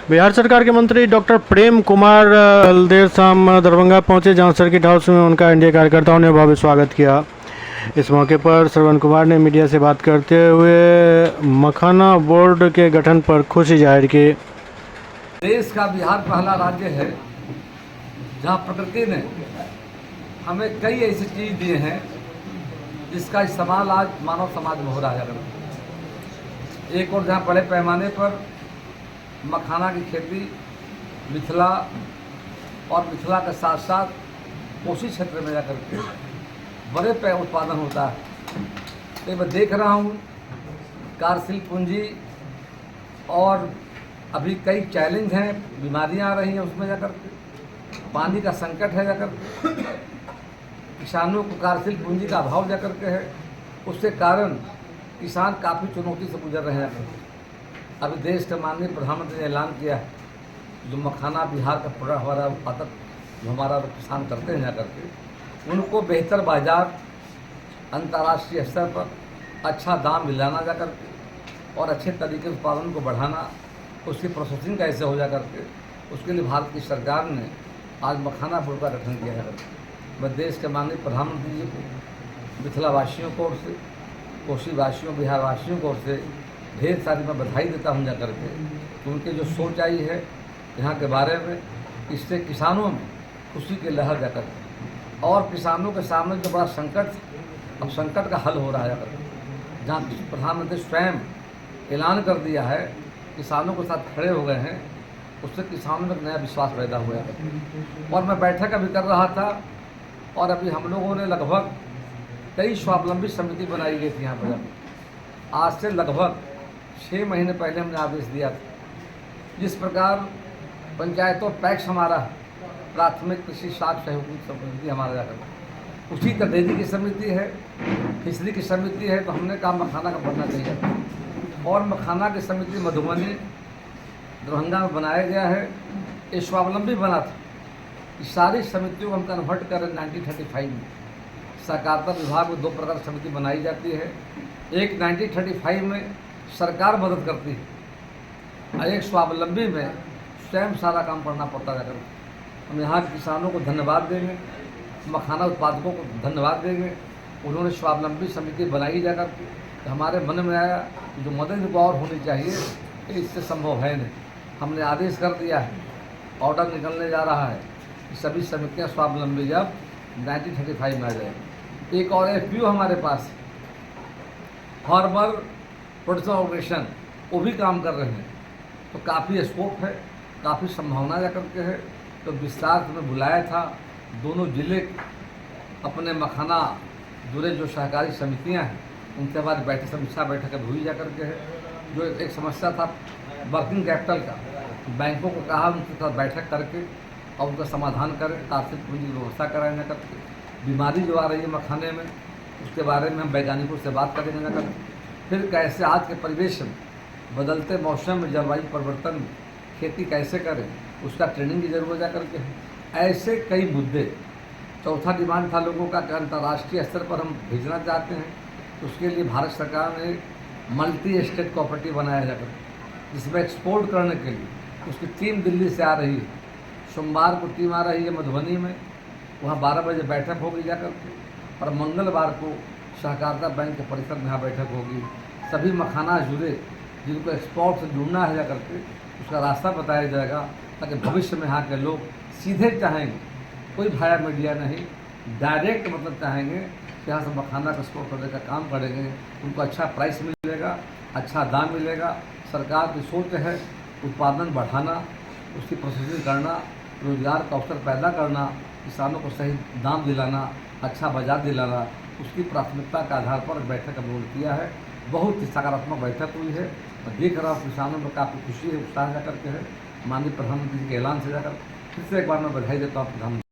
बिहार सरकार के मंत्री डॉक्टर प्रेम कुमार कल देर शाम दरभंगा पहुंचे, जहां सर्किट हाउस में उनका एनडीए कार्यकर्ताओं ने भव्य स्वागत किया। इस मौके पर श्रवण कुमार ने मीडिया से बात करते हुए मखाना बोर्ड के गठन पर खुशी जाहिर की। देश का बिहार पहला राज्य है जहां प्रकृति ने हमें कई ऐसी चीज़ दिए हैं जिसका इस्तेमाल आज मानव समाज में हो रहा है। एक और जहां बड़े पैमाने पर मखाना की खेती मिथिला और मिथिला के साथ साथ कोसी क्षेत्र में जाकर के बड़े उत्पादन होता है। तो मैं देख रहा हूँ कार्यशील पूंजी और अभी कई चैलेंज हैं, बीमारियां आ रही हैं, उसमें जाकर पानी का संकट है, जाकर किसानों को कार्यशील पूंजी का अभाव जाकर के है, उसके कारण किसान काफ़ी चुनौती से गुजर रहे हैं। अभी देश के माननीय प्रधानमंत्री ने ऐलान किया है जो मखाना बिहार का पूरा हमारा उत्पादक जो हमारा किसान करते हैं जाकर के उनको बेहतर बाजार, अंतर्राष्ट्रीय स्तर पर अच्छा दाम दिलाना जाकर के और अच्छे तरीके से उत्पादन को बढ़ाना, उसकी प्रोसेसिंग कैसे हो जाकर के उसके लिए भारत की सरकार ने आज मखाना बोर्ड का गठन किया है। मैं देश के माननीय प्रधानमंत्री जी को, मिथिला वासियों को ओर से, कोसी वासियों, बिहार वासियों को ओर से ढेर सारी मैं बधाई देता हूँ जाकर के। तो उनकी जो सोच आई है यहाँ के बारे में, इससे किसानों में खुशी की लहर जाकर के और किसानों के सामने जो बड़ा संकट था, अब संकट का हल हो रहा है जाकर। जहाँ प्रधानमंत्री स्वयं ऐलान कर दिया है, किसानों के साथ खड़े हो गए हैं, उससे किसानों में एक नया विश्वास पैदा हुआ है। और मैं बैठक अभी कर रहा था और अभी हम लोगों ने लगभग कई स्वावलंबी समिति बनाई गई थी यहाँ पर। आज से लगभग 6 महीने पहले हमने आदेश दिया था। जिस प्रकार पंचायतों पैक्स हमारा प्राथमिक कृषि साख सहयोगी समिति हमारा जाकर, उसी तरह डेयरी की समिति है, फिशरी की समिति है, तो हमने कहा मखाना का बनना चाहिए और मखाना की समिति मधुबनी दरभंगा में बनाया गया है। ये स्वावलंबी बना था। इस सारी समितियों को हम कन्वर्ट करें 1935 में। सहकारिता विभाग में 2 प्रकार की समिति बनाई जाती है। एक 1935 में सरकार मदद करती है और एक स्वावलंबी में स्वयं सारा काम करना पड़ता है। हम यहाँ के किसानों को धन्यवाद देंगे, मखाना उत्पादकों को धन्यवाद देंगे। उन्होंने स्वावलंबी समिति बनाई जाकर तो हमारे मन में आया कि जो मदद और होनी चाहिए, इससे संभव है नहीं। हमने आदेश कर दिया है, ऑर्डर निकलने जा रहा है कि सभी समितियाँ स्वावलंबी जब 1935 में आ जाएगी। एक और FPO हमारे पास फार्मर प्रोडक्शन ऑर्गेनाइजेशन, वो भी काम कर रहे हैं। तो काफ़ी स्कोप है, काफ़ी संभावना जाकर के है। तो विस्तार में बुलाया था, दोनों जिले अपने मखाना जुड़े जो सहकारी समितियां हैं उनसे हमारी बैठक, समीक्षा बैठक हुई जाकर के है। जो एक समस्या था वर्किंग कैपिटल का, बैंकों को कहा उनके साथ बैठक करके और उनका समाधान करें, आर्थिक पूंजी की व्यवस्था कराएं न करके। बीमारी जो आ रही है मखाने में, उसके बारे में हम वैज्ञानिकों से बात करेंगे न करके। फिर कैसे आज के परिवेश में, बदलते मौसम में, जलवायु परिवर्तन में खेती कैसे करें, उसका ट्रेनिंग की जरूरत जाकर के है। ऐसे कई मुद्दे। चौथा डिमांड था लोगों का कि अंतर्राष्ट्रीय स्तर पर हम भेजना चाहते हैं, तो उसके लिए भारत सरकार ने मल्टी स्टेट कोऑपरेटिव बनाया जाकर, जिसमें एक्सपोर्ट करने के लिए उसकी टीम दिल्ली से आ रही है। सोमवार को टीम आ रही है मधुबनी में, वहाँ 12 बजे बैठक होगी जाकर के, और मंगलवार को सहकारिता बैंक के परिसर में यहाँ बैठक होगी। सभी मखाना जुड़े जिनको एक्सपोर्ट से जुड़ना है जाकर के, उसका रास्ता बताया जाएगा, ताकि भविष्य में यहाँ के लोग सीधे चाहेंगे, कोई भाया मीडिया नहीं, डायरेक्ट मतलब चाहेंगे कि यहाँ से मखाना का एक्सपोर्ट करने का काम करेंगे। उनको अच्छा प्राइस मिलेगा, अच्छा दाम मिलेगा। सरकार की सोच है उत्पादन बढ़ाना, उसकी प्रोसेसिंग करना, रोजगार का अवसर पैदा करना, किसानों को सही दाम दिलाना, अच्छा बाजार दिलाना। उसकी प्राथमिकता के आधार पर बैठक का बोल किया है। बहुत ही सकारात्मक बैठक हुई है। मैं देख रहा हूँ किसानों में काफ़ी खुशी है, उत्साह जाकर के है। माननीय प्रधानमंत्री जी के ऐलान से जाकर फिर से एक बार मैं बधाई देता हूँ प्रधानमंत्री।